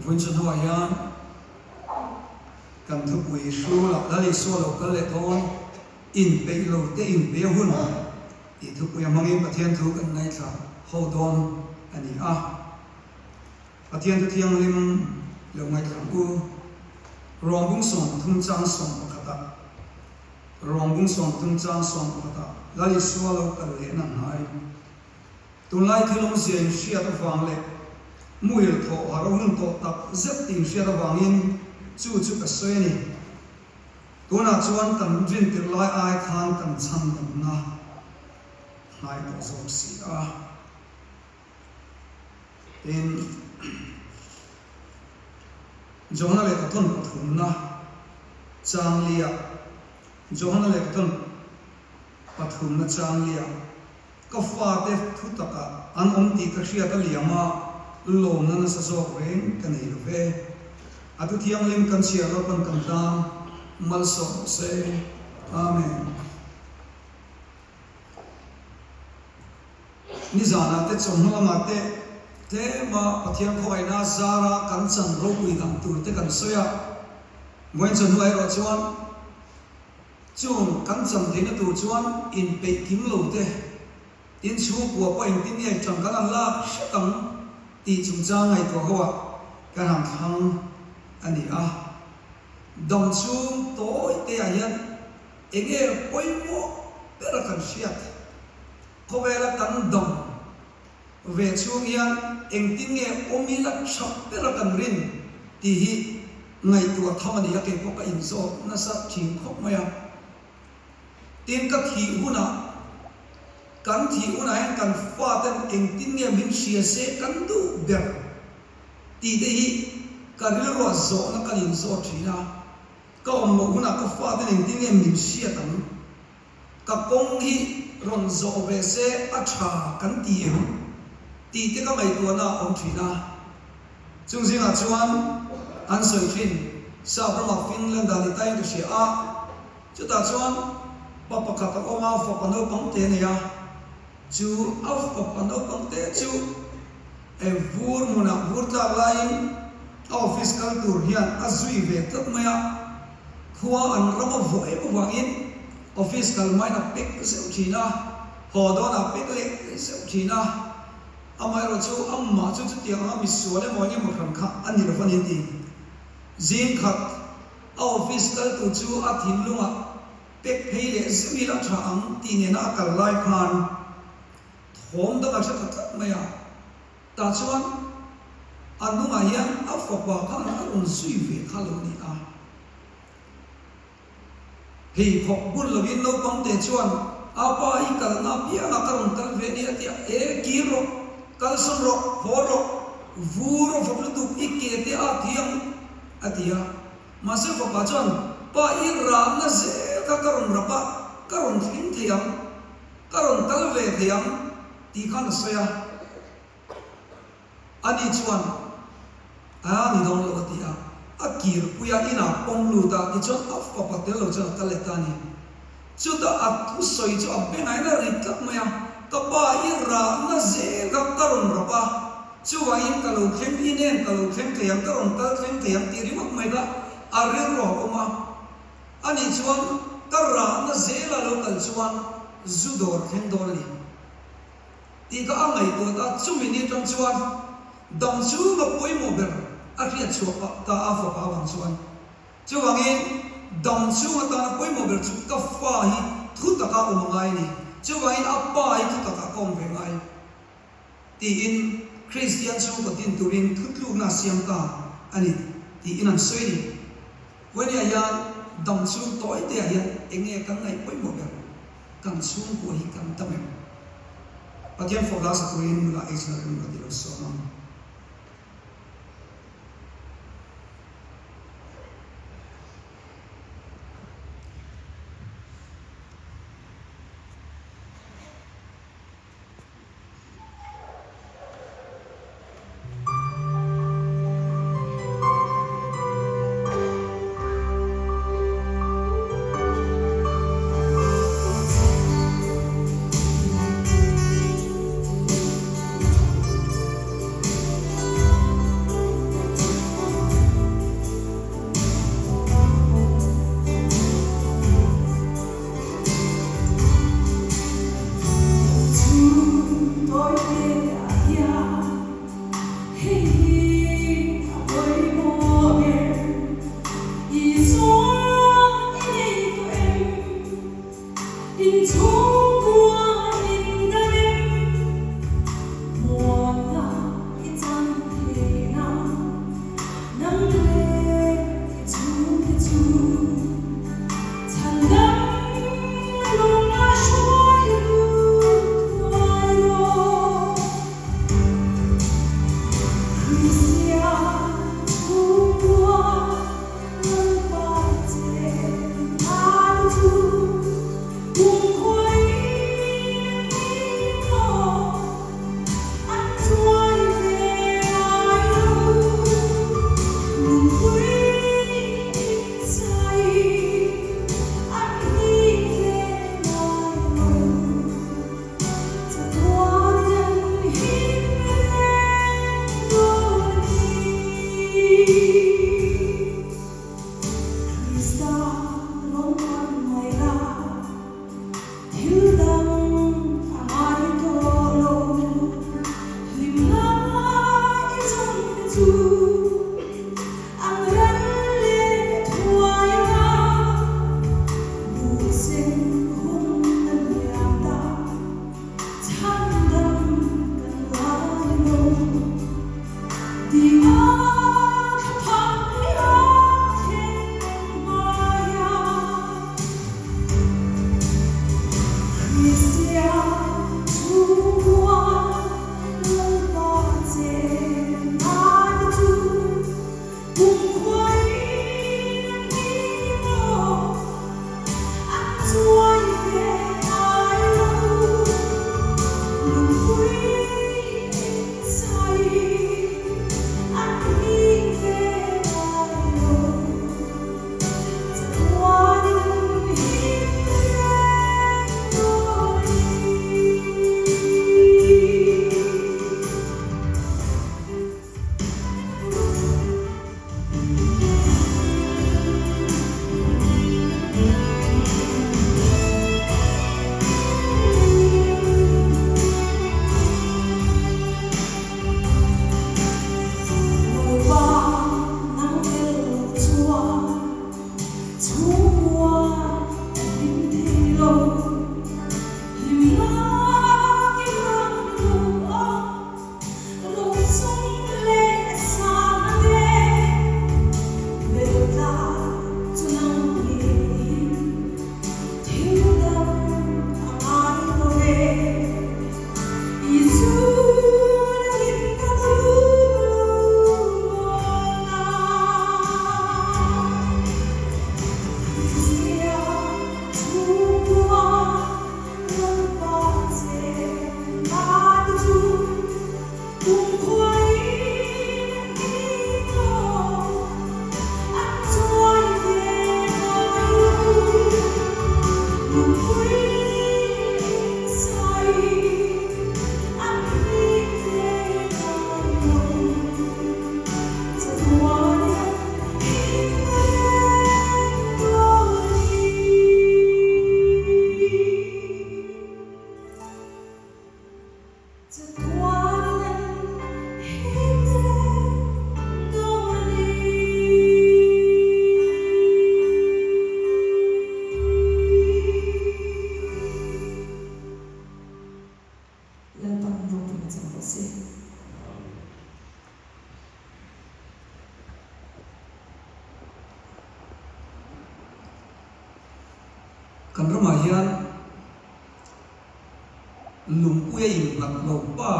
vun chân hoa yan kan thu pui shu la la li so lo kal le thon in pe lo te in pe hun ti thu pui mangi pathian thu kan nai tha ho don ani a pathian thu thiang lim lo ngai thang ku rong bung song thum chang song khata rong bung song thum chang song khata la li so lo kal le na ngai tu lai thilom zen sia ta wang le muil tho haro hun to tak zet ting sia ta wangin chu ka soi ni tuna chuan kan rin tir lai ai khan kan chan dam na ngai to zo si a in Johana le katon pathum na chang lia Johana le katon pathum na chang lia ka fa te thu taka an om ti ka hria ta liama lo na sa zo reng kan ei ve atu thiang lim kan sia ro pan kan ta mal so se amen ni zana te chong no ma te ma pathian khoi na zara kan chan ro pui dam tur te kan soya ngwen chan huai ro chuan chung kan chan de na tu chuan in pe kim lo te in chu của po in tin ye chang kan la shatang ti chung cha ngai to ho kan ham thang ani a dong chung to te a yan enge poi mo pera kan siat ko vela kan dong về chuông yan eng tin nghe omi la chap pera kan rin ti hi ngai tua thamani ya ke ko ka in zo na sa thing khop maya tin ka thi huna kan thi huna hen kan fa ten eng tin nghe min sia se kan du ber ti de hi ka ri ro zo na kan in zo thina ka om mo huna ka fa ten eng tin nghe min sia tan ka kong hi ron zo ve se a tha kan ti ti te ka mai tua na om thina chung zinga chuan an soi thin sa brama Finland ali tai to sia a chuta chuan papa ka ka oma fa pano pang te ne ya chu auf pa pano pang te chu e vur muna vur ta lain office kal tur hian azui ve tat maya khuwa an rama vo e wangin office kal mai na pek se thina ho do na pek le se thina amai ro chu amma chu tiang a mi so le mo ni mo kham kha ani ro fan ti zin khat office kal tu chu a thin lunga pek phei le zmi la tha ang ti ne na kal lai khan thom da ka chat tat maya ta chuan anunga yan a fa pa khan a un sui ve khalo ni a hei khop bul lo in lo pang te chuan apa I kal na pia na karon kal ve ni atia e kiro kal som ro horo vuro foplu tu ikke te a thiam atia mase fa pa chuan pa I ra na ze ka karon ra pa karon thin thiam karon kal ve thiam ti khan soya ani chuan a ni don lo atia akir puya ina ponglu ta ti chuan af pa pa te lo chuan kal le ta ni chu ta at thu soi chu a be nai na rit tak maya ka pa I ra na ze ka karon ra pa chu wa in ka lo khem inen ka lo khem thiam karon kal khem thiam ti ri mak mai da a re ro oma ani chuan ka ra na ze la lo kal chuan zu dor khem dor ni ti ka angai to ta chu mi ni tang chuan dam chu ma poi mo ber a ria chu pa ta a fa pa wang chuan chu wangin dam chu ma ta na poi mo ber chu ka fa hi thu ta ka o ngai ni chu wangin a pa hi thu ta ka kom ve ngai ti in Christian chu ko tin turin thutlu na siam ka ani ti in an soi ni when ya yan dam chu toi te ya enge ka ngai poi mo ber kan chu ko hi kan ta me Again, for us, we in the age of the Son. 迎冲过你的脸，我那一张黑狼，能泪出的出，灿烂容纳所有快乐，回想不过能把这难处。kan rama hian lungpui in lat lo pa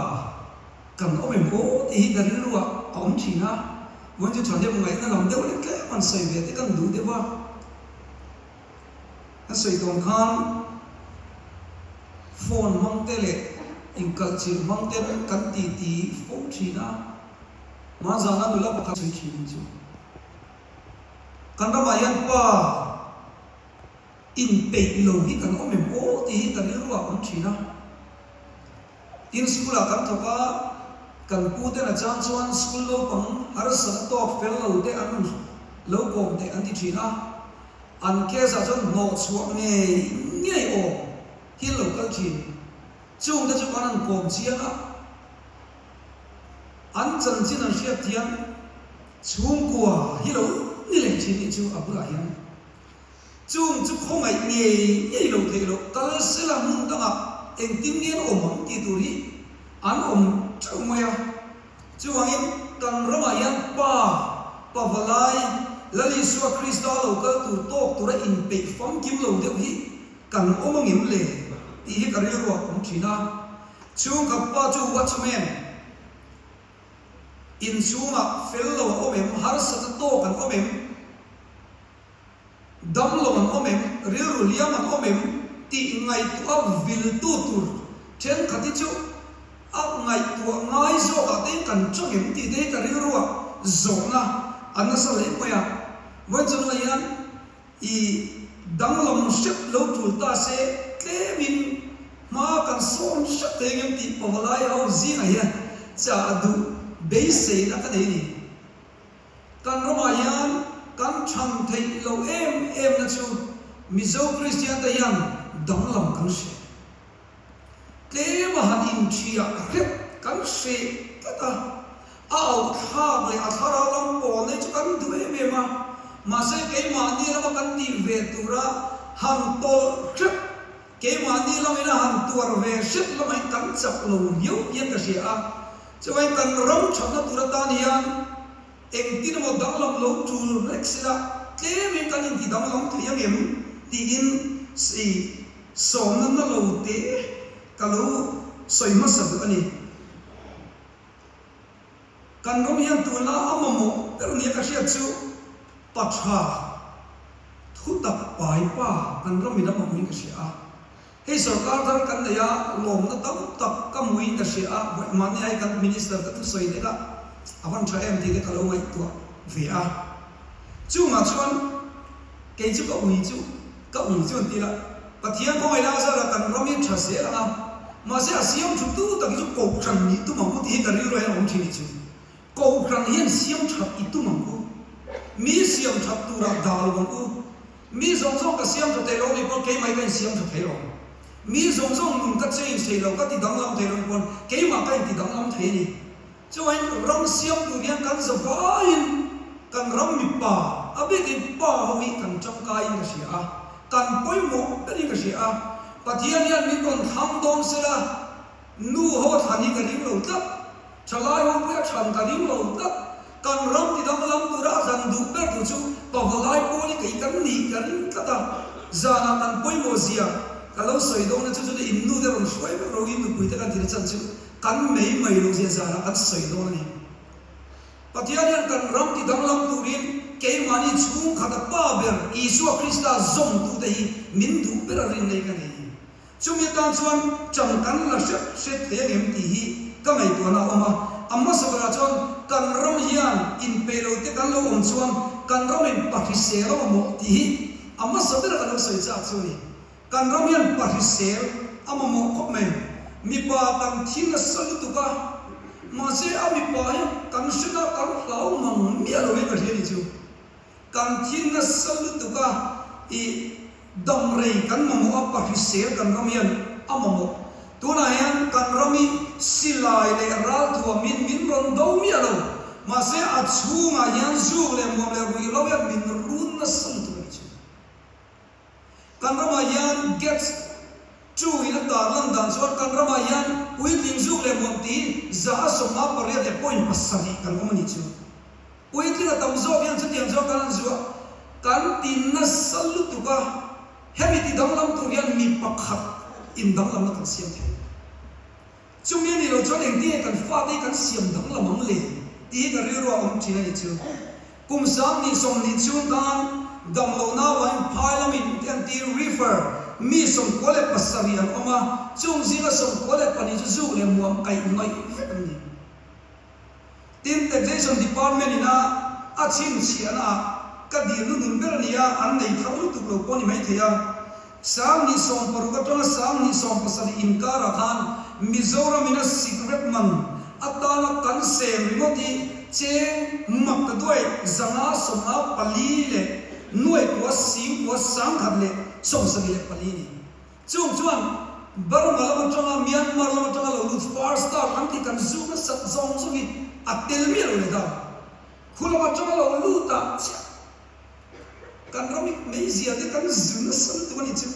kan omem ko ti kan luwa om thina mon chu thande ngai na lam deuh le tle man sei ve te kan du de wa a sei tong khan phone mang te le in kal chi mang te kan ti ti om thina ma za na dula pa sei thi chu kan rama hian pa in pe lo hi kan omem ko ti kan luwa om thina in school kan thoka kan pu te na chang chuan school lo pang har san to fel lo te an lo kom te an ti thina an ke sa chon no chuak ne ngai o hi lo kal thin chung da chu kan an kom chianga an chan chin an hriat tiang chung kwa hi lo ni le thin chu abula hian chung chu không ai nghe ye lo thế lo tal se la mun dang a eng tim ngen om ti tu ri an om chau moya chu wangin kan rama yan pa valai lali suwa krista lo ka tu tok tu ra in pe fam kim lo de hi kan om ngim le ti hi ka ri ro om thina chung ka pa chu watchman in chunga fellow omem har sa to kan omem dam lo kan omem ril ru liam kan omem ti ngai tu a vil tu tur chen khati chu a ngai tu ngai zo ka te kan chogem ti te ka ril ru zo na an sa le ko ya wa chu na yan I dang lom ship lo tu ta se klemin ma kan som ship te ngem ti pawalai au zi na ya cha adu base na ka ni kan romayan kan chang thei lo em na chu mizo christian ta yan dang lam kan se te ma han in chia rep kan se ta au kha le athara lam po ne chu kan du me ma se ke ma ni la kan ti ve tura han to rep ke ma ni la ina han tuar ve ship la mai kan chap lo yu yen ka se a Chawai kan ram chapna turata niyan eng tin mo danglam lo tul rexila klemin kan in di danglam thiyang em tigin si somna na lo te kalu soima sab ani kan rom yan tula amamo pero niya kasi atsu patha thutak pai pa kan rom ina mo kasi a Hey sarkar thar kan ya lom na tam tak kamuin ka siya mani ay kan minister ka tu soi de ka awan tha em ti de ka lo wai tu ve a chu nga chuan ke chu ka ui chu ti la pathian ko ai la sa la kan romi tha se la ma se asiam chu tu tak chu ko khan ni tu ma ko ti ka ri ro ya om thi ni chu ko khan hian siam tha I tu ma ko mi siam tha tu ra dal ma ko mi zong zong ka siam tha te lo ni ko ke mai kan siam tha the ro mi zong zong nun ka chen sei lo ka ti dang lam thei long kon ke ma ka ti dang lam thei ni chu ai ram siam tu hian kan za vain kan ram mi pa abe ki pa ho mi kan chang ka in ka sia kan poi mo ka ni ka sia pathian hian min kon tham dom se la nu ho thani ka ring lo ta chalai ho pu chan ka ring lo ta kan ram ti dang lam tu ra zan du per tu chu pa valai ko ni kai kan ni ka ring ka ta zana kan poi mo zia kalau soi dong na chu chu in nu de ron shoi be ro in nu pui ta kan ti chan chu kan mei lo zia za na kan soi dong ni patian kan ram ti dang lam tu rin ke mani chung kha ta pa ber isu krista zong tu de min du ber rin nei kan ni chu mi tan chuan cham kan la se te em ti hi ka mai tu na oma amma sabra chuan kan ram hian in pe lo te kan lo om chuan kan ram in pa thi se lo mo ti hi amma sabra kan lo soi cha chu ni kan romian parisel amamo okme mi pa kan thina sal tu ka ma se ami pa kan sina kan lau mang mi alo me ka ni chu kan thina sal tu ka I dam rei kan mamo parisel kan romian amamo tuna yan kan romi silai le ral tu min ron do mi alo ma se achunga yan zu le mo le wi lo ya min run na sal tu kan ramayan get chu ina darlan dan so kan ramayan uitling zu le monti za so ma pare de point pasari kan omani chu uitling tam zo bian chu tiang zo kan zu kan tin na salu tu ka hemi ti danglam tu yan mi pakhat in danglam na kan siam the chu mi ni lo cho leng ti kan fa te kan siam danglam ang le ti ka ri ro om chi na chu kum sam ni som ni chu kan dam lo na wan parliament and the river mi som kole pasarian oma chung zinga som kole pani zu le muam kai noi ni tin taxation department ina achim chiana ka di nu nun ber nia an nei thau tu lo poni mai thia sam ni som paru ka tona sam ni som pasari inkara khan mizoram ina secret man atana kan sem rimoti che mak ta doi zanga somna pali le nuai tua sim tua sang khat le som sagi le pali ni chung chuan Burma la changa Myanmar la changa lo far star kan ti kan zu na sat zong zong I atel mi lo le da khula ma changa lo lu ta kan rami mấy gì đấy kan dừng sân tu ni chứ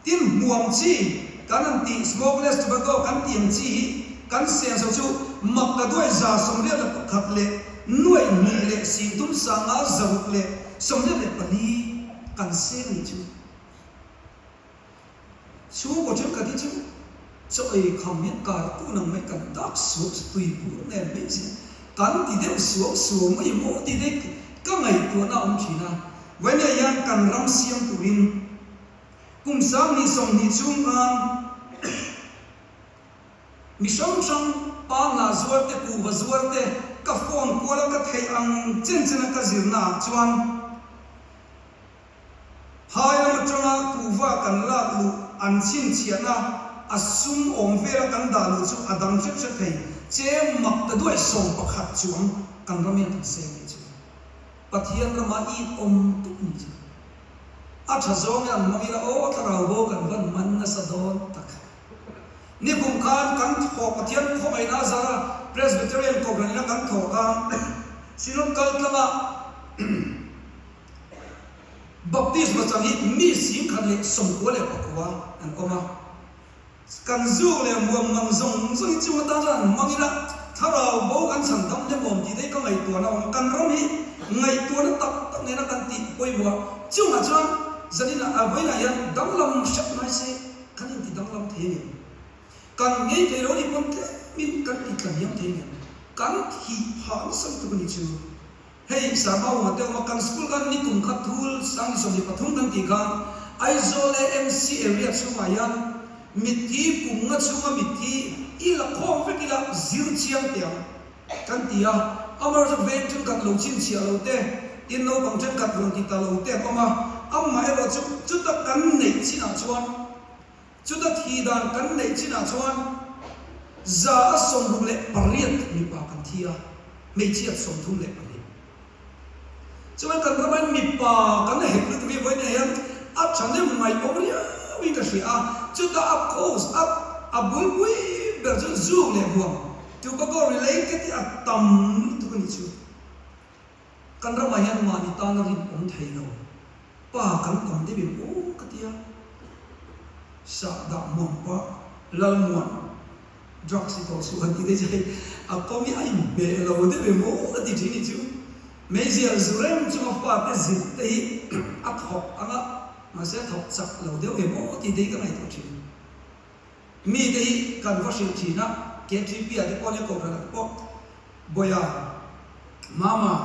tin muam chi kan an ti smokeless tobacco kan tiang chi kan sen so chu mak ka doi za som le la khat le nuai ni le sin tum sa nga zawuk le som le pani kan se ni chu chú có chút cái gì chứ cho ấy không biết cả tu năng mấy cần đắc xuống tùy bùa này mấy gì cắn thì đều xuống mấy mỗ thì đấy các ngày của nó ông chỉ là với này yang cần rong xiêm tụ in cùng sáng đi sông đi chung mi sông sông ba na zuar te ku và zuar te các phone qua là các thầy ăn chân chân các gì na chuan hai năm trong ku và cần là lu an chin chia na asum om vera kan da lu chu adam chep chep thei che mak ta duai som pakhat chuang kan ramen ta se ni chu pathian rama I om tu ni chu a tha zong yan mami la o ta ra bo kan van man na sa don tak ni kum kan tho pathian kho ai na zara presbyterian ko gan la kan tho ka sinon kal tlama baptism chang hi mi sim khan le som ko le pakwa an oma kan zu le muam mang zong zong chu ta jan mangina tharau bo kan san dam le mom ti dei ka ngai tu na kan rom hi ngai tu na tak ne na kan ti poi wa chu ma chan zanina a voina yan dam lam shap mai se kan ti dam lam the ni kan ngai te ro ni pon te min kan ti kan yam the ni kan hi ha sam tu ni chu hey sabau ma te ma kan school kan ni kum khat thul sang som ni pathum kan ti ka aizole mc area chu ma yan mithi punga chunga mithi ila khom pe kila zir chiang tiang kan tia amar sa ven chung kan lo chin chia lo te in lo bang chen kat long ki ta lo te koma amma ero chu ta kan nei china chuan chu ta thi dan kan nei china chuan za som ru le pariat ni pa kan thia mei chiat som thum le pariat chuan kan raban mi pa kan he lu mi voi ne yan a chane mai omria wi ka shi a chu ta up close up a bui ber chu zoom le buam tu ba go related a tam tu ni chu kan ra mai han ma ni ta na rin om thei lo pa kan tam de bi o ka tia sa da mom pa lal muan drugs to su han ti de jai a ko mi ai be lo de be mo ka ti ni chu me ji al zurem chu ma pa te zit te a thok anga mà sẽ thọc sặc lâu đeo về mỏ thì đấy cái này thôi chứ mi đấy cần có sự chỉ na cái chi phí thì con có phải là có bây giờ mama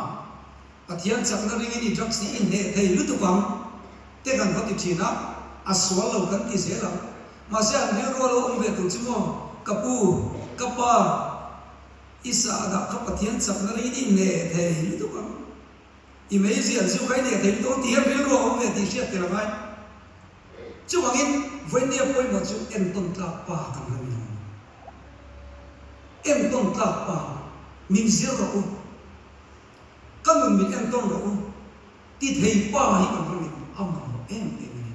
à thiện sặc nó đi đi drugs in để thầy lúc tu vắng thế cần có tiếp chỉ na à xóa lâu cần thì sẽ là mà sẽ ăn nhiều rồi ông về cũng chứ mà kapu kapa isa đã có thiện sặc nó đi đi để thầy lúc tu vắng imagine zu kai ne thei to ti he ro om ve ti sia te la mai chu wangin voi ne poi mo chu en ton tla pa kan lo ni en ton tla pa min zir ro kan mun min en ton ro ti thei pa hi kan lo ni am no em te ni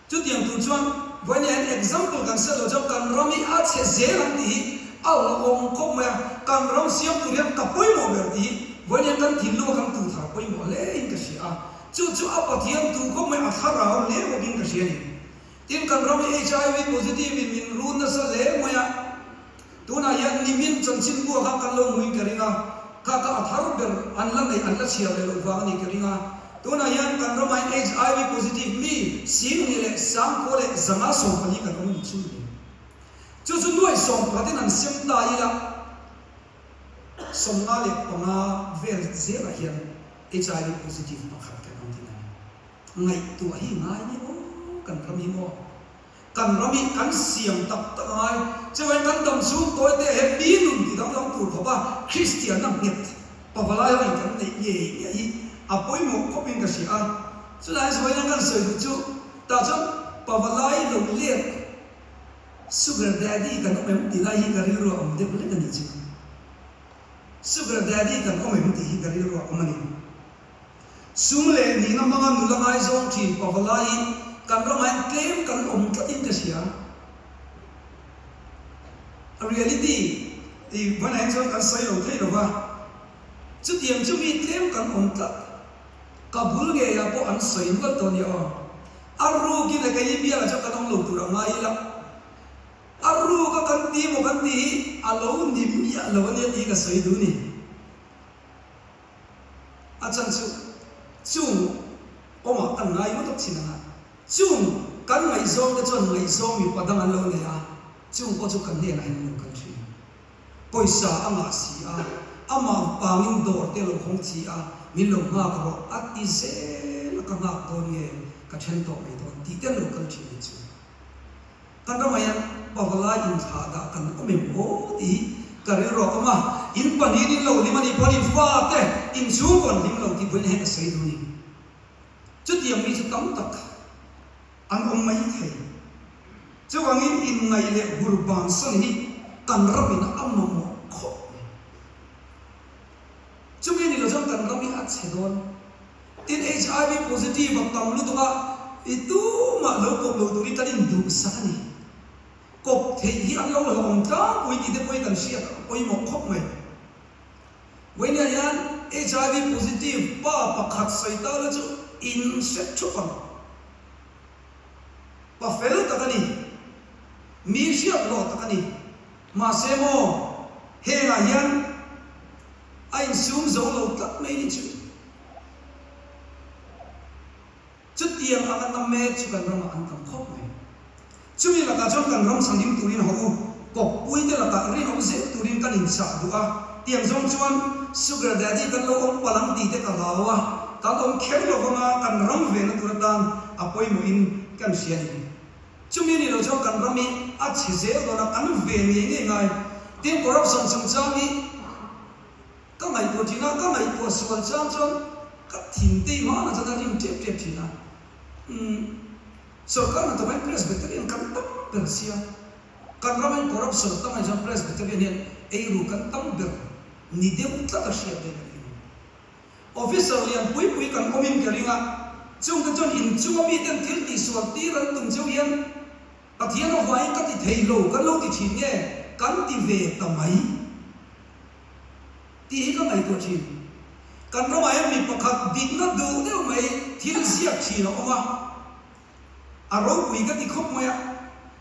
chu tiang tu chuan voi ne an example kan se lo jam kan romi a che ze lam ti al om ko ma kan rom siam tu riam ka poi mo ber ti với những căn thìn lúa căn tủ thảo quay bỏ lẽ in cái gì à chú áp thiên tủ có mấy áp thảo rau lẽ một in cái gì này tin căn rau HIV positive mình run nó sẽ lẽ mấy à tu na yan ni min chân chín bùa các căn lông mình cái gì à các áp thảo bер ăn lăng này ăn lăng xìa bер vàng này cái gì à tu na yan căn rau mấy HIV positive mi xin ni lẽ sáng cô lẽ zanga sòng cái gì cái đó mình chú nuôi sòng cái này xem ta gì là som na le panga vel ze la hian HIV positive pakhat ka non tin ngai tu hi ngai ni o kan rami mo kan rami kan siam tak tak ngai chawai kan dam su toy te he bi nun ti dam dam tur khoba christian nam net pawalai hai kan nei ye hi apoi mo ko pin ka si a chu lai so yang kan soi chu ta chu pawalai lo le sugar daddy kan om ti lai hi ka ri ro am de le kan ni chu sugar daddy kan ko mai ti hi gari ro amani sumle ni na mga nulangai zong thi pawalai kan ro mai claim kan om ka tin ka sia a reality i van han zo kan sai lo thei lo ba chu tiam chu mi claim kan om ka kabul nge ya po an soi ngal to ni o aru ki le kai bia cha ka dong lu tu ra ngai la aru ka kan ti mo kan ti alo ni mi alo ni ti ka soi du ni a chan chu o ma kan ngai mo to chin na chu kan ngai zong de chon ngai zong mi padang an lo le a chu ko chu kan ne na hin kan thi poisa anga si a ama pangin dor te lo khong chi a min lo nga ka ati se la ka nga to ni ka chen to mai to ti te lo kan thi ni chu kan ra mai pa wala in tha da kan o me mo ti ka ri ro ma in pa ni lo ni mani pa ni fa te in chu kon dim lo ti bun he ka sei du ni chu ti mi chu tam tak an om mai thei chu wangin in ngai le gur bang san hi kan ra min amma mo kho chúng mình là trong cần làm việc chế tin HIV positive và tầm lúc đó itu mà lâu cục lâu tuổi ta đi đủ sao này cục thì anh lâu là ông ta quay đi đến quay cần xia quay một khóc mày quay nhà yan HIV positive ba khát say ta là chú insect chụp và phải lúc ta này mi xia lo ta này mà xem mo he là yan anh xuống dấu lâu tắt mấy đi chứ chút tiền anh ăn mê chú cần rong anh cầm khóc này chú mình là cả trong cần rong sang điểm tụi nó hậu cọc bụi thế là cả riêng ông dễ tụi nó cần xả đủ à tiền trong chuan sugar daddy cần lâu ông bà lăng tì thế cả lão à cả ông khéo lâu mà cần rong về nó tụi nó đang à bôi một in cần xiên chú mình là trong cần rong mi à chỉ dễ rồi là ăn về mình ngay tiền corruption trong trang mi các ngày của chị nó các ngày của xuân sang chọn các thìn tây mà là cho nên tiếp tiếp thì là so các nó tụi Presbyterian kan tâm Persia kan ramai corruption tụi mình trong Presbyterian ấy rồi kan tâm được ni dia tak tersiap dengan official yang pui kan komin keringa chung kan chon in chung mi ten til ti suak ti ran tung chau yan pathian of vai ka ti thei lo kan lo ti thin nge kan ti ve tamai ti ka mai ko chi kan ro mai mi pakhat dik na du de mai thil siak chi no ma aro pui ka ti khop mai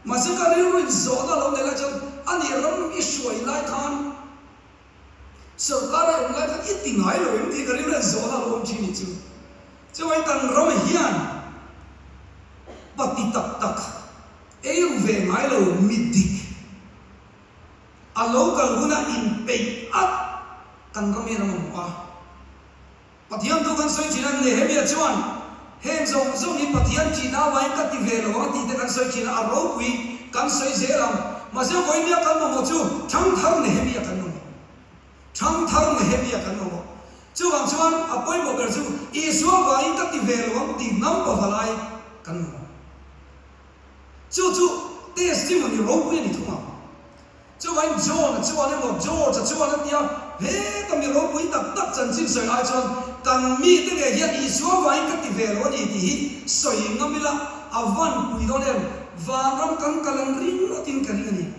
ma se ka ri ro zo da lo le la chan ani ram i suai lai khan सरकार उनका तो इतनी लो इतनी करीब ना ज़ोला लोग चीनी चु जो वही कंट्रोल में हियान पति तक तक वे लो मिडिक अलो कलुना इन पे अत कंट्रोल में रमवा पतियां तो कन सोई चीना ने है भी अच्छान हैं जो नी पतियां चीना वही का ती वे लो ती ते कन सोई चीना अरो कोई कन सोई जेरम मजे कोई नहीं कन मोचु चंग थर ने है भी कन thang thang ne hebi akan mo chu wang chuan apoi mo ber chu iswa vai ka ti vel wang ti nam pa halai kan mo chu testimony ro ku ni thuma chu wang john chu wan mo george chu wan tia he ka mi ro ku tak tak chan chin soi ai chuan kan mi te ge hian iswa vai ka ti vel wani ti soi ngamila avan pui don em vanram kan kalang ring tin kan ni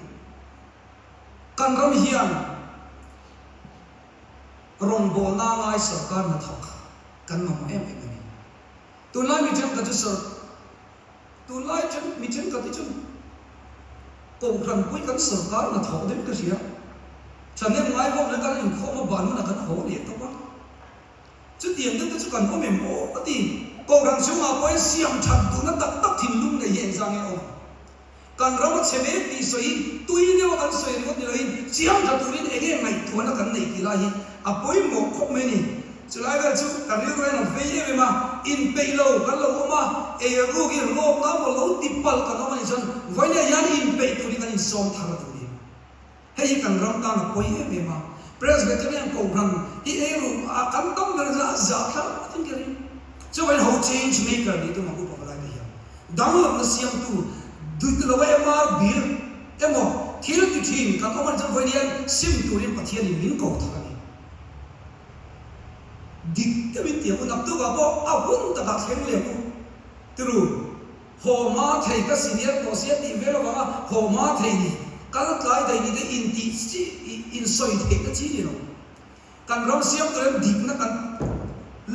kan ram hian rong bol na ngai sarkar na thok kan ma em em tu lai mi chen ka chu sar tu lai chen mi chen ka ti chu ko ran pui kan sarkar na thok dem ka sia chan nem ngai bo na kan in kho ma ban na kan ho le to ba chu tiang de chu kan ho me mo ka ti ko ran chu ma poi siam chat tu na tak tak thin lung ne yen jang e o kan ram cheme ti soi tui ne wa kan soi ri ni lai siam chat tu rin ege mai tu na kan nei ti lai apoi mo khop me ni chulai ga chu karil ro na ve ye ma in peilo kan lo ma e ru gi ro na mo lo tipal kan ma ni chan vai ya yan in pe tu ni kan som thar tu ni hei kan ram ta na poi e ma presbyterian ko ram I e ru a kan tam na za za kha tin ke ri so when how change maker ni tu ma ko pa la ni ya dang lo na siam tu du lo wa ma bir emo thil ti thin kan ma chan vai yan sim tu ri pathian ni min ko tha dik cái bên tiếng của nắp tôi vào bộ áo quân ta đặt thêm liền không từ rồi hồ ma thầy các senior có sẽ tìm về là hồ ma thầy đi các cái thầy đi cái in tí in soi thầy cái chi đi rồi càng rong xiêm tôi em dik nó càng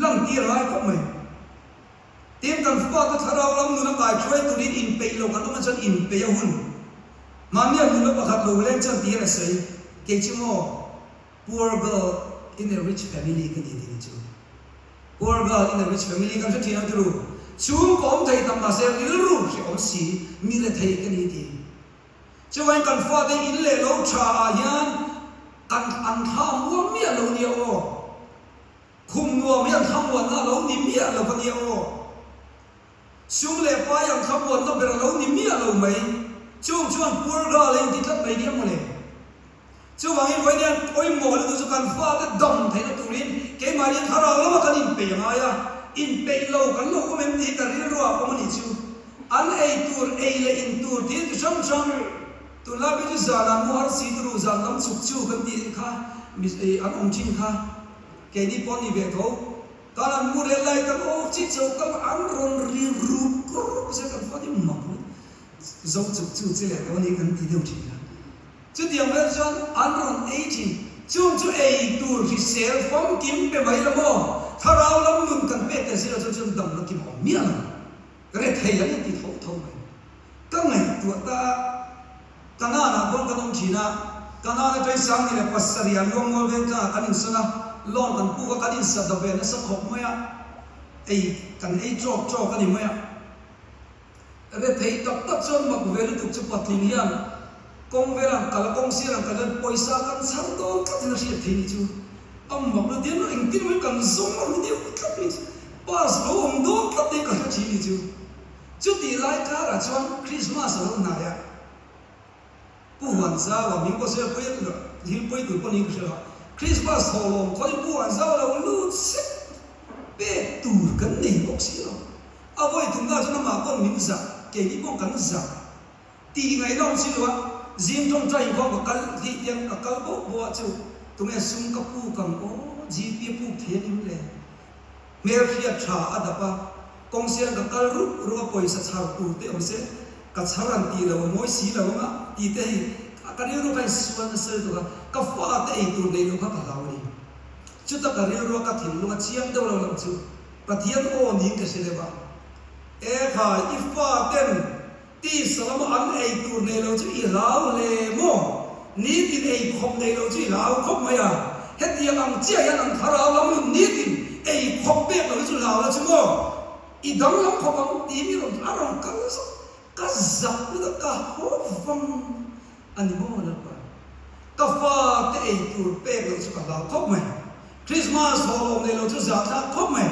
lăng tia lại không mày tiếng cần pha cái thà đâu lắm nó cài chuối tụi đi in pay lâu cái nó chân in pay hun mà nếu nó bắt hạt lâu lên chân tia là sấy cái chứ mò poor girl in a rich family cái gì thì chứ poor girl in a rich family cái chuyện nào rồi chúng có ông thầy tầm mà xem đi luôn thì ông xí mi là thầy cái gì thì chứ anh cần pha cái in lệ lâu trà hiền cần ăn tham mua miệng lâu nhiều khung ngua miệng tham mua nó lâu ní miệng lâu bao nhiêu chúng lệ phá yang tham mua nó bị lâu ní miệng lâu mấy chúng poor girl lên thì thắt mấy điểm mà này chú vàng in quay đen ôi mồ là chú cần pha cái đồng thấy nó tụi đến cái mà đi tháo ra nó cần in bể ngay à in bể lâu cần lâu có mình đi cả đi rồi có mình chú anh ấy tour ấy là in tour thì chú chăm chăm tụi nó biết giờ là mua xí tụi giờ lắm sụp chú cần đi khá mình anh ông chim khá cái đi bọn đi về thấu các anh mua lên lại các ông chỉ châu các anh run riu ru sẽ cần pha đi mỏng giống chú chỉ là cái này cần đi đâu chỉ là chú tiếng Việt John 118 chú ấy tour thì sẽ phong kiếm về mấy lắm mò thà đâu lắm mình cần biết cái gì là chú đồng nó kiếm hỏng miếng cái này thầy là những cái thấu này các ngày tuổi ta cái nào là con cái ông chỉ na cái nào là cái sáng thì là pastor ya luôn ngồi bên ta cái hình sơn lon cái pu cái hình sơn đặc biệt nó sẽ học mấy à ấy cho cái gì mấy à cái thầy tập cho mặc về lúc chụp bắt liền hiền công về làm cả là công sĩ làm cả là पैसा cần sáng đó các thứ nó sẽ thế chứ ông mặc nó tiếng nó anh tin mới cần sống mà nó tiếng các thứ pas lo ông đó các thứ cả chỉ chứ chút thì lại cả là cho Christmas ở này à bu hoàn gia và mình có sẽ quay được thì quay từ con đi cái Christmas hồ lồng có những bu hoàn gia là lu xếp bé tủ cấn này bốc xí rồi à vậy chúng ta cho nó mà con mình giả cái gì con cấn giả thì ngày đó xí rồi riêng trong trái hoa của cái thị trường các cái bộ chú tụi em sung các pu cầm ô GP pu thế như thế mấy khi trả ở đó công sĩ các cái rút पैसा chào tu thế ông sẽ các chào ăn ti là mỗi xí là ông á ti thế cái điều đó phải xuân sơ đó các pha thế tu này nó các lão đi chút ta cái điều đó các thìn nó chiếm đâu làm chú và thiên ô nín cái gì đấy ba khai ifa tên tí sớm anh ấy tour này lâu chứ lão lệ mò ní tin ấy không này lâu chứ lão không mày à hết tiếng anh chia anh anh thà lão lắm ní tin ấy không biết lâu chứ lão là chứ mò ít đắng lắm không anh tí mi rồi anh ông cái giặc nó cả hốt văng anh mò là ba cái pha thế ấy tour bé lâu chứ lão không mày Christmas hôm này lâu chứ giặc ta không mày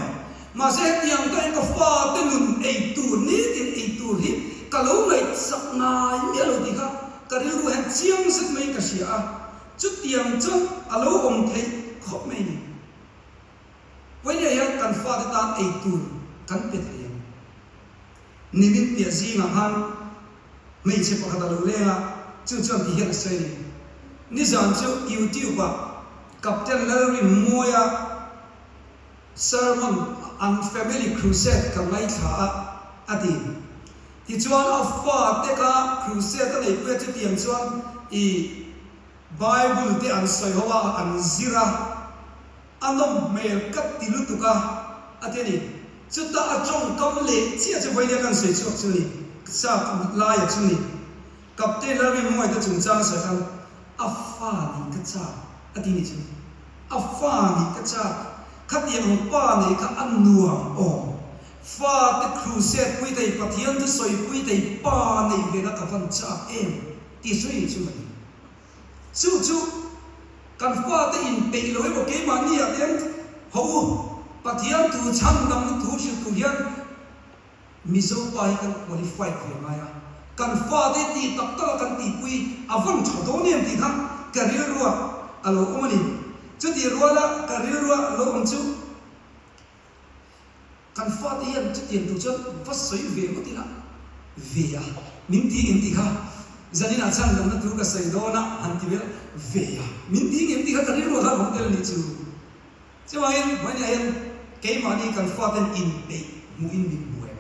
mà sẽ tiếng cái pha thế mình ấy tour ní tin ấy tour hít cả lâu này sắp ngay miếng lâu thì khác cả điều đó hắn chiang rất mấy cái gì à chút tiền chân à lâu ông thấy khó mấy này với này hắn cần pha cái tan ấy tu cần biết gì nimin tiền gì mà hắn mấy chế bảo cái lâu lên à chú chân thì hiện xây ní rằng chú YouTube à Captain Larry Moya sermon on family crusade cái mấy thà adi thì chuan a pha te ka crusade nei pe chu tiang chuan I Bible te an soi hoa an zira anom mel kat tilu tuka ateni chu ta a chong kam le chia chu vai le kan soi chu chu ni sa la ya chu ni kapte la mi moi ta chung chang sa kan a pha ni ka cha atini chu a pha ni ka cha khatiang pa nei ka an nuam o pha te crusade quy tây pathian te soi quy tây pa nei ve ka van cha em ti soi chu mai chu kan pha te in pe lo bo ke ma ni a ten ho pathian tu cham dam tu shu tu hian mi zo pa hi kan qualify ke ma ya kan pha te ti tak ta kan ti pui avan tho do nem ti thang career ruwa alo omani chu ti ruwa la career ruwa lo om chu kan pha te hian chu tiền tu chân phát soi về có tí nào về à mình ti kha dân na chang dam na tu ka sai do na han ti về à mình ti kha career ruwa ha không tel ni chu ai mai hian cái mà đi kan pha ten in pe mu in min bu em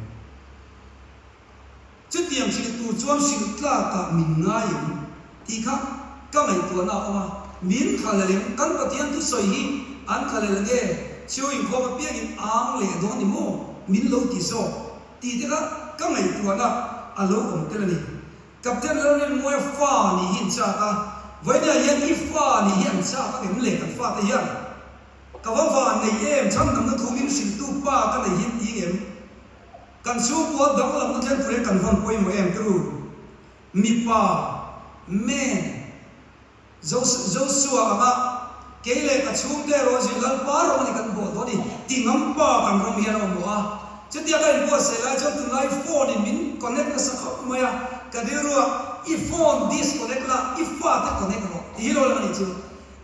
chút tiền chỉ tu chuan sinh tla ka min ngai ti kha ka mai tu na oma min kha le kan pathian tu soi hi an kha le chiu in kho ba piang in ang le do ni mo min lo ti so ti te ka ngai tu na alo om te ni captain lo ni mo fa ni hin cha ka vai na yan i fa ni yan cha ka em le ka fa te yan ka va nei em cham nam na thu min sin tu pa ka nei hin ti em kan su ko dang lam na thlen pre kan van poi mo em tu mi pa men Joshua ama kele ka chung de ro ji lal pa ro ni kan bo do ni ti ngam pa kan rom hian om wa che dia ka bo se la jo tu lai phone ni min connect na sa khop ma ya ka de ro I phone disconnect la I fa te connect ro ti lo la ni chu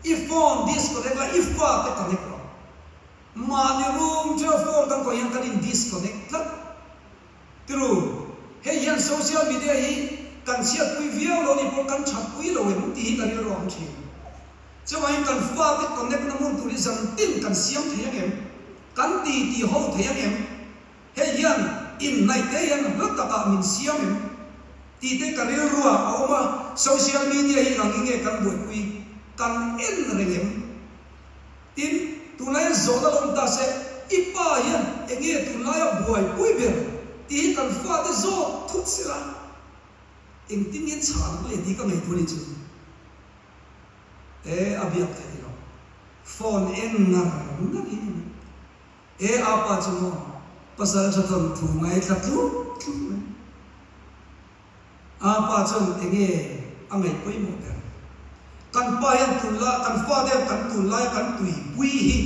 I phone disconnect la I fa te connect ro ma ni room jo phone kan ko yan kan in disconnect la tru he yan social media hi kan sia pui viau lo ni po kan chat pui lo em ti kan ro am chi cho anh cần pha cái connect nó muốn tụi dân tin cần siam thế em cần ti hậu thế em hay yên in này thế em rất là mình siam em ti thế cần yêu rùa ông mà social media hi là nghe cần buổi quy cần in rồi em tin tụi này rồi đó ông ta sẽ ít ba yên em nghe tụi này buổi quy biệt ti cần pha cái rồi thút xí ra em tin nghe chán cái ti cái này tụi này chứ abiyak te lo phone en na ni apa chamo pasal chatham thu ngai thatu apa cham enge angai koi mo ka kan pa yan tulla kan fa de kan tulla kan tui pui hi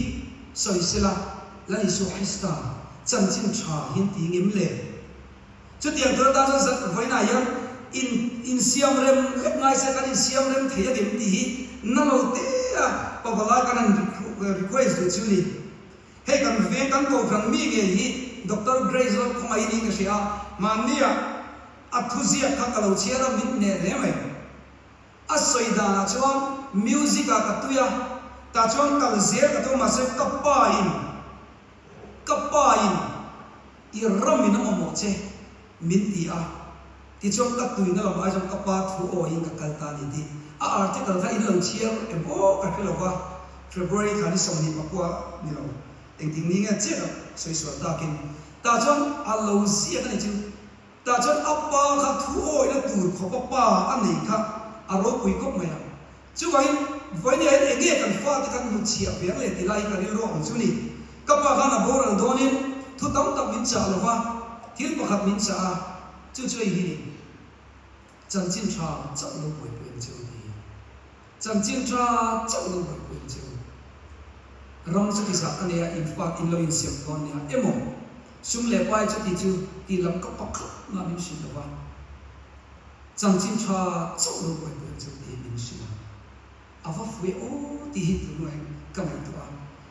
soi sila la isu hista chan chin cha hin ti ngem le chu tiang tur da san vai na yan in siam rem ngai se kan in siam rem thea dem ti hi na lo te a pawala kan request du chu ni he kan ve kan ko kan mi nge hi Dr. Grace lo khomai ni nge sia mania athuzia ka kalo chiara min ne re mai asoida na chuan music ka tuya ta chuan kal zer ka to ma se kapa in I ramin mo che min ti a ti chuan ka tuina lo mai chuan kapa thu o in ka kal ta ni ti article ka in lo chiar e bo ka ke lo wa February khani somni pakwa ni lo engting ni nga che soi so ta kin ta chuan a lo zia ka ni chu ta chuan appa kha thu o ina tur kho pa ani kha a ro pui kop mai chu ai voi ni ai nge kan fa ta kan mu chia pe le ti lai ka ri ro ang chu ni ka pa ga na bo ran do ni thu tam tam min cha lo wa thil pakhat min cha chu chu hi ni chan chin cha cha lo pui pui chu chan chin cha cha lo pui pui chu ram chu ti sa ane ya in fact in lo in siam kon ya emo sum le pai chu ti chu ti lam ka pakha na min shi lo wa chan chin cha cha lo pui pui chu ti min shi ava fue o ti hi tu noi ka mai tu a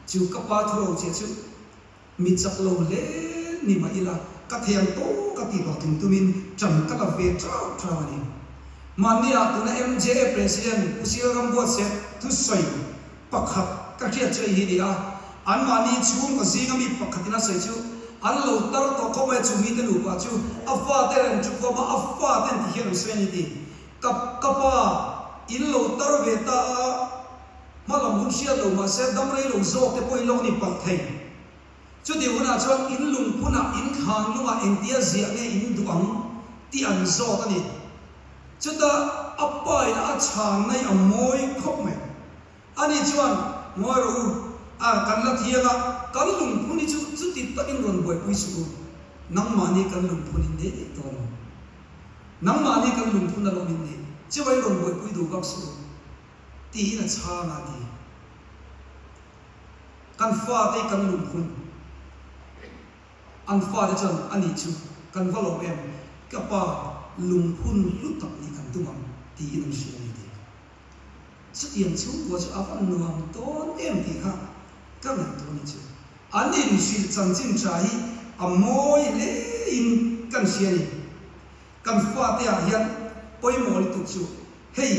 chu ka pa thro che chu mi chak lo le ni ma ila ka thiam to ka ti lo tum tumin cham ka la ve tra ni mania tu na MJA president usil rambo se tu soi pakhat ka khia chei hi dia an mani chung ka zinga mi pakhatina sei chu an lo tar to ko ba chu mi te lu pa chu afa te ran chu ko ba afa ten ti hian se ni ti ka pa in lo tar ve ta malam hun sia lo ma se dam rei lo zo te poi lo ni pat thei chu di huna chuan in lung phuna in khang lunga engtia zia nge in duang ti an zo ta ni chu ta appa ina a chang nei a moi khop me ani chuan moi ro a kan la thianga kan lung phuni chu ti ta in ron boi pui su nang mani kan lung phuni ne ti to nang mani kan lung phuna lo min ne chu wai ron boi pui du bak su ti na cha na ti kan fa te kan lung phun an fa de chan ani chu kan va lo em ka pa lung phun lu tak ni kan tumam ti in shi ni ti chu tiang chu wa chu apan nuam ton em ti ha ka na to ni chu an in shi chan chin cha hi a moi le in kan shi ni kan fa te a hian poi mo ni tu chu hei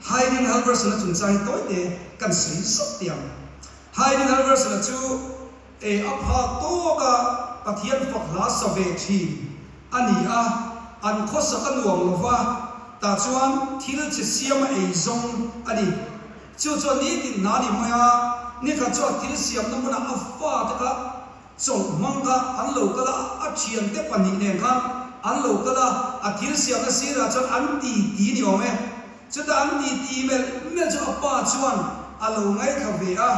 hiding helpers na chung chai toi te kan sei sop tiang hiding helpers na chu e apha to ka pathian phok la sa ve thi ani a an khosa kan wang lova ta chuan thil che siam ei zong ani chu chu ni tin na ni maya ni ka cho til siam na muna afa ta ka chong manga an lo kala a thian te pani ne kha an lo kala a til siam na sira chon an ti ni ome chuta an ti me cho apa chuan a lo ngai kha ve a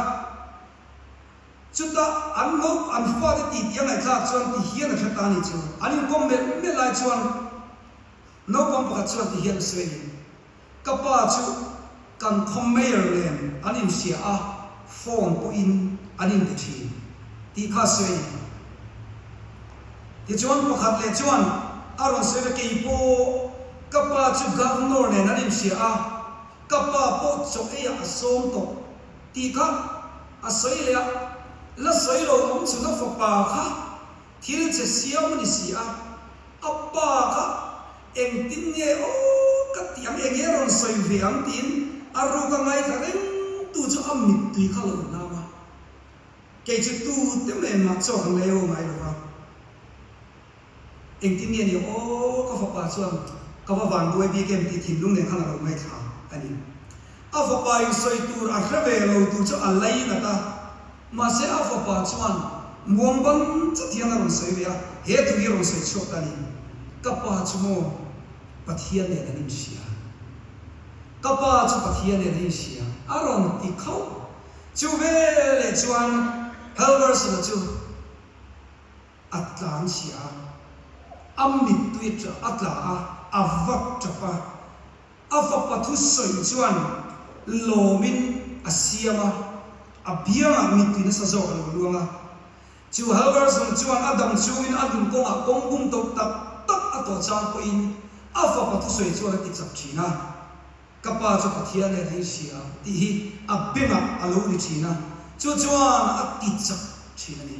chuta an lo an fa te ti tiang ai kha chuan ti hian a thata ni chu an kom me lai chuan no pam pa chuan ti hian swei kapa chu kan khommer len anin sia a phone po in anin de thi ti kha swei ti chuan pakhat le chuan aron se ke po kapa chu governor ne anin sia a kapa po chok e a som to ti kha a soi le la soi lo om chu na fa pa kha thil che siam ni sia apa kha eng tin nge o ka tiang eng ron soi ve am tin aru ka ngai ka ren tu chu am mit tui kha lo na ma ke chu tu tem le ma cho ang leo mai lo ba eng tin nge ni o ka fa pa chuan ka wa van duai bi kem ti thin lung ne kha lo mai tha ani a fa pa ing soi tur a hre ve lo tu chu a lai na ta ma se a fa pa chuan muang ban chu thiang ron soi ve a he tu ron soi chok ta ni ka pa chu mo pathian ne anin sia kapa chu pathian ne anin sia aron ti khau chu ve le chuan helpers na chu atlan sia amit tuit cha atla a avak chapa ava pathu soi chuan lomin asiama abianga mitin sa zo lo luanga chu helpers na chuan adam chu in adun ko a kongbum tok tak ato chang ko in afa pathu soi chuan ti chap thina kapa chu pathian le rei sia ti hi abema alo ni thina chu chuan a ti chap thina ni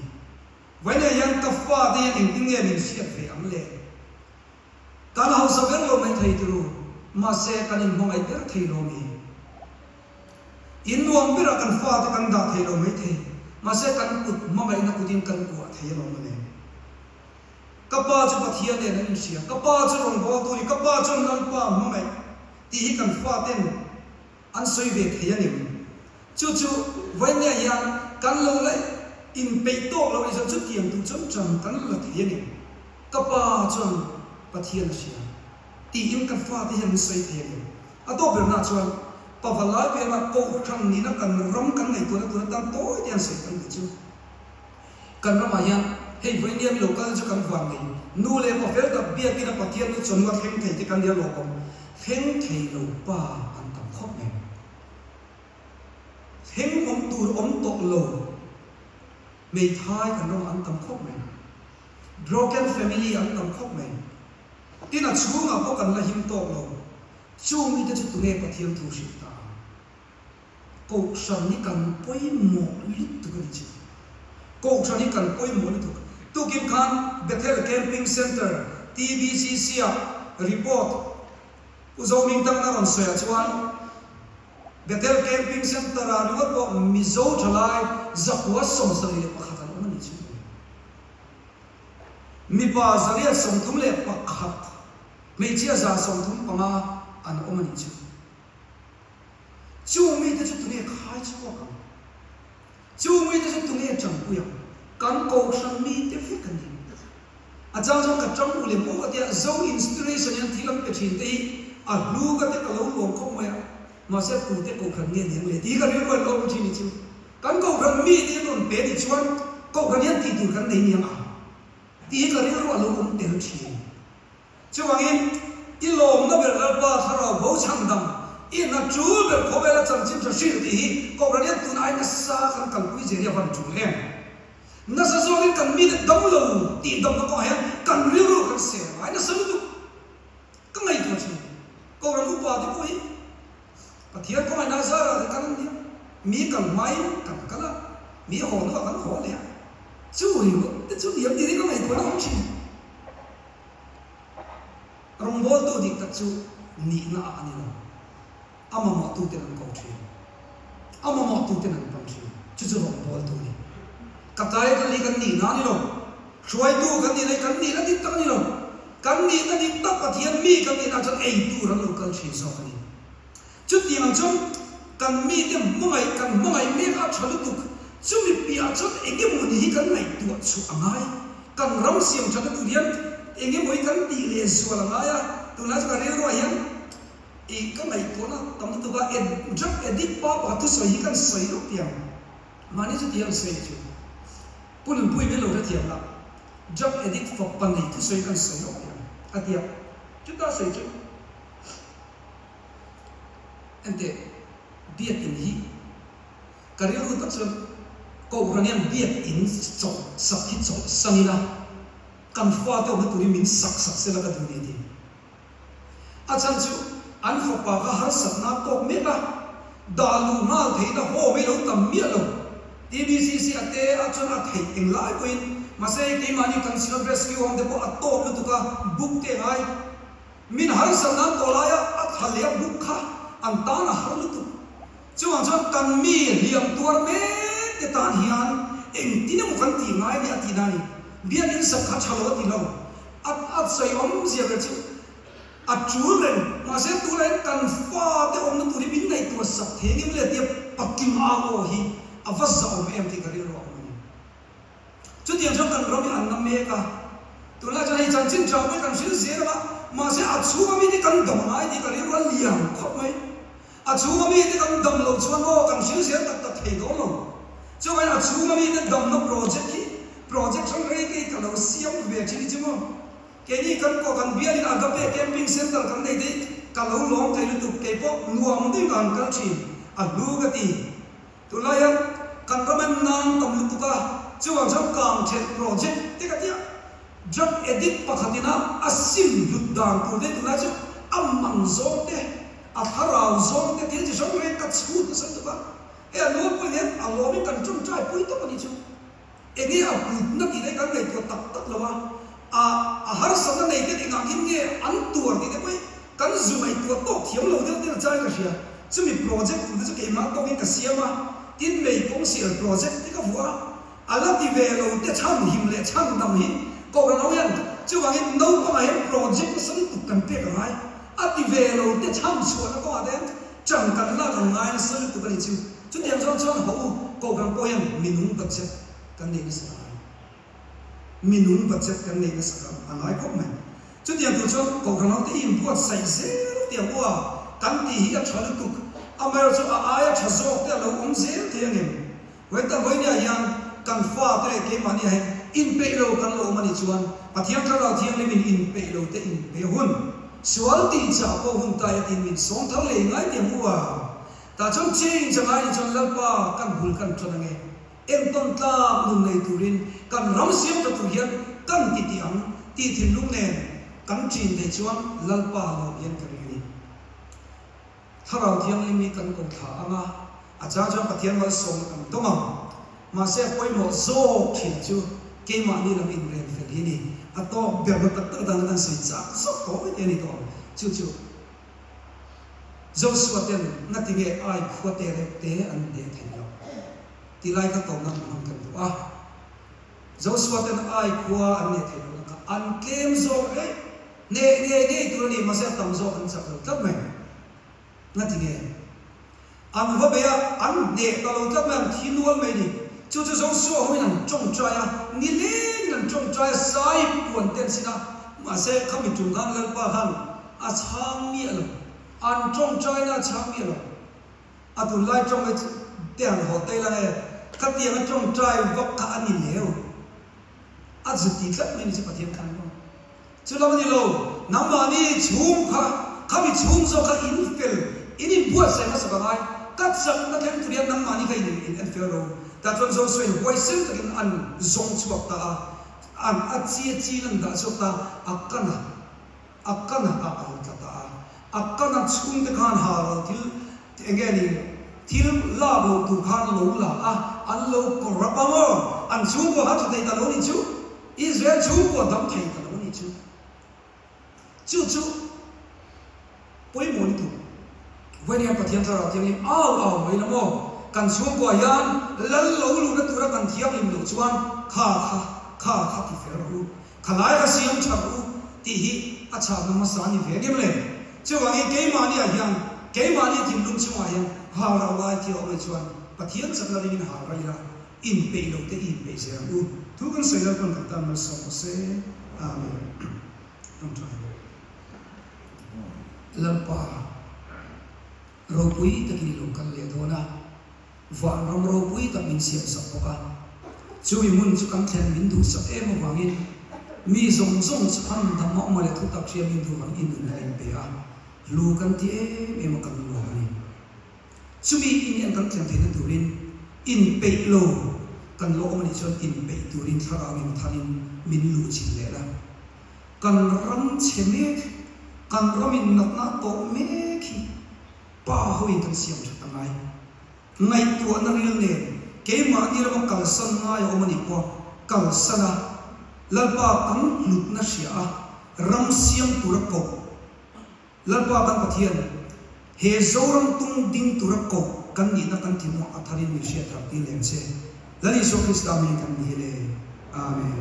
wena yang ka fa de ning ting ye ning sia fe am le kan hau sa ber lo mai thai tu ma se kan in hong ai ber thai lo mi in nuam ber kan fa ta kan da thai lo mai the ma se kan ut ma mai na kudim kan ku thai lo ma ne kapa chu pathian le ning sia kapa chu rong bo tu ni kapa chu nan pa ma mai ti hi kan fa ten an soi ve thai ani chu chu wanya yang kan lo lai in pe to lo i chu tiang tu chom chom kan lo thai ani kapa chu pathian sia ti im kan fa ti han soi thai ani a to ber na chuan pavala be na ko thang ni na kan rom kan nei tu na tan to tian soi kan chu kan ram ya hei veniam local chu kan van nei nu le ko fel ta bia ti na pathian nu chon ma theng thei ti kan dia lo kom theng thei lo pa an tam khop ne theng om tur om to lo mei thai kan rom an tam khop ne broken family an tam khop ne tin a chunga ko kan la him to lo chung ni te chu tu nge pathian thu shi ta ko san ni kan poi mo lit tu kan chi ko san ni kan poi mo lit tu kim khan Bethel Camping Center TBCC report uzoming tang na ron soya chuan Bethel Camping Center a riwat po mizo thalai zakwa som sari le pakhatan mani chu mi pa zaria som thum le pakhat mei chia za som thum panga an omani chu chu mi te chu tu ne khai chu ko kam chu mi te chu tu ne chang pu ya kan ko sang mi te fi kan ni a chang chang ka chang u le mo atia zo inspiration yan thilam pe thin te a lu ga te ka lo lo ko ma ma se pu te ko khan nge le ti ka ri ko lo chi ni chu kan ko khan mi te non pe ni chuan ko khan yan ti tu kan nei ni ma ti ka ri ro lo ko te chi chu wangin ilom na ber ba tharo bo chang dam in na chu ber ko bela chang chim sa shir ti ko ra ne tu na na sa kan kan kui je ya van chu le na sa zo ni kan mi de dam lo ti dam ko ha kan ri ro kan se ai na sa lu ka ngai to chi ko ra lu pa ti ko hi pathian ko na sa ra kan ni mi kan mai kan kala mi ho no kan ho le chu ri mo te chu yam ti ri ko ngai to na chi rong bol tu dik tak chu ni na ani lo ama mo tu te nan ko chi ama mo tu te nan pam chi chu chu rong bol tu ni katai kan li kan ni na ni lo shwai tu kan ni le kan ni na dik tak ni lo kan ni na dik tak pathian mi kan ni na chan ei tu ran lo kan chi so ni chu ti mang chom kan mi te mangai me a chalu tu chumi pia chot enge moni hi kan nai tu chu angai kan ram siam chalu tu rian enge moi kan ti le suala ngaya tu la ka re ro hian e kan nai ko na tam tu ba drug edit pa tu so hi kan soi ro piang mani chu tiang sei chu pun pui me lo ra tiang la drug edit for pan nei tu so hi kan soi ro piang atia chu ta sei chu ente biat in hi karil hu tak chon ko ranian biat in chok sak hi chok sanina kan fa to tu min sak se la ka du ni achan chu an fa pa ka har sak na to me ka dalu ma thei na ho me lo tam mi lo tbcc ate achan a thei eng lai koin masai ke mani consumer rescue home de ko atto me tu ka book te hai min har sak na to la ya at halia book kha an ta na har lu tu chuang chuan kan mi liam tuar me te tan hian eng tinam kan ti ngai ni ati nani bian in sak kha chalo ti lo at sai om zia ga chu at chulen ma se tu len kan fa te om tu ri bin nei tu sak the ni le ti pakim a o hi avasa om em ti kari ro ni chu tiang chuan kan ro mi an nam me ka tu la cha hi chan chin chau me kan sil se la ma se at chu mi ni kan dam ngai ti kari ro liam khop mai a chu mi te kan dam lo chuan o kan sil se tak tak thei do lo chu ai a chu mi te dam no project sang re ke ka lo siam ve chi ni mo ke ni kan ko kan bia ni agape camping center kan dei dei ka lo long kai lu tu ke po nuam ding kan kal chi a lu ga ti tu la ya kan ro men nang tam lu tu ka chu ang chang kang che project te ka tia drug edit pakhatina asim ludang tu de tu la chu amang zo te a tharau zong te til chi song re ka chu tu san tu ba e a lo po ne a lo mi kan chung chai pui to ni chu e ni a put na ti dai kan nei to tak tak lo ba a har sam na nei te ding ang in nge an tur ti te pai kan zu mai tu to thiam lo de te chai ka sia chu mi project tu chu ke ma to mi ka sia ma tin mei kong sia project ti ka bua ala ti ve lo te cham him le cham dam hi ko ra lo yan chu wang in no ko mai project san tu kan pe ka mai ati ve lo te cham chuan ko aden chang kan la kan ngai na sul tu kan chu chu tiang chon chon ho ko kan ko yan minung budget kan nei sa minung budget kan nei sa angai ko mai chu tiang tu chon ko kan te im pot sai se tiang wa kan ti hi ka chon tu amero chu a aya chazo te lo om se te ne wai ta wai nya yang kan fa te ke mani hai in pe lo kan lo mani chuan pathiam ka lo thiang le min in pe lo te in pe hun sual ti cha ko hun ta ya tin min song thang le ngai tiang wa ta chong ching cha ngai chong lal pa kan bul kan chon nge em ton ta lung nei turin kan ram siam ta tu hian kan ti tiang ti thin lung ne kan chin de chuan lal pa lo hian ka ri ni tharau thiang le mi kan ko tha anga a cha cha pathian wal song kan to ma se poi mo zo khi chu ke ma ni lam in ren fel hi ni ato berba tak tak dan dan sui cha so to me ni to chu chu Joshua ten na ti nge ai khwa te re te an de thei lo ti lai ka to na mang kan tu a Joshua ten ai khwa an ne thei lo ka an kem zo re ne tu ni ma se tam zo an cha lo tlap me na ti nge an va be an ne ka lo tlap me an thi nual me ni chu chu Joshua ho nan chong chwa ya ni le nan chong chwa sai pon ten sina ma se khami chung kan lal pa han a chang mi alo an chong chwa na chang mi alo a tu lai chong me tiang ho te la ne ka tiang chong chwa vok ka ani leo a zu ti tlap me ni se pathiam kan no chu lo ni lo nam ma ni chum kha khami chum zo ka in fel ini buat sai ma sa ba mai kat sak na them tu nam ma ni ka in fel ro ta chon zo swen wai sem takin an zong chuak ta an a chi lan da chok ta akana a an ta akana chum te khan ha ro til engeni til la bo tu khan lo la an lo ko rapamo an chum ko ha thai ta lo ni chu Israel chum ko dam thai ta lo ni chu poi mo ni tu when ya pathian ta ra tiang ni au mai na mo kan chung ko yan lal lo lu na tura kan thiam lim lo chuan kha ti fer ru khalai ka siam cha ru ti hi acha na ma sa ni ve gem le chu wang ke ma ni a yan ke ma ni tim lum chu ma yan หาเราไล่ที่เอาไปชวนปะเทียนสักนาทีมินหาไรละอินเปย์เราแต่อินเปย์เสียงดูทุกคนใส่แล้วคนกันตามมาส่งเสียอาเมนต้องทำแล้วป่าเราปุยตะกี้ลงกันเลยโดนะว่าเราปุยตะมินเสียงสักปะกันช่วยมุนจุกันแทนมินดูสักมาวังอินมีส่งสักพันธรรมะมาเลยทุกตักเชียมินดูวังอินดูในอินเปย์ลูกันที่มากันวังอินช่วยอินยังกันแทนที่ดูรินอินเปย์โลกันโลมันชนอินเปย์ดูรินทารามินทารินมินลูชิเลละกันรำเชเมกกันรำมินนักนาโตเมกีป้าหุยกันเสียงจากไหนในตัวนั้นเรื่องเนี่ยเกมาที่เรากัลสันง่ายเอามันอีกว่ากัลสันลับป้ากันหลุดนัชยารำเสียงตุรกบลับป้ากันปะเทียนเฮโซรังตุงดิ้งตุรกบกันนี่นักกันที่มัวอัธรินมิเชียทับที่เลนเซและนี่โซคริสต์มีกันนี่เลยอาเมน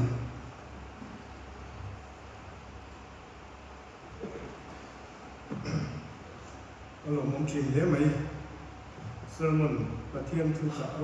Kalau mungkin dia mai sermon, perhatian tu tak,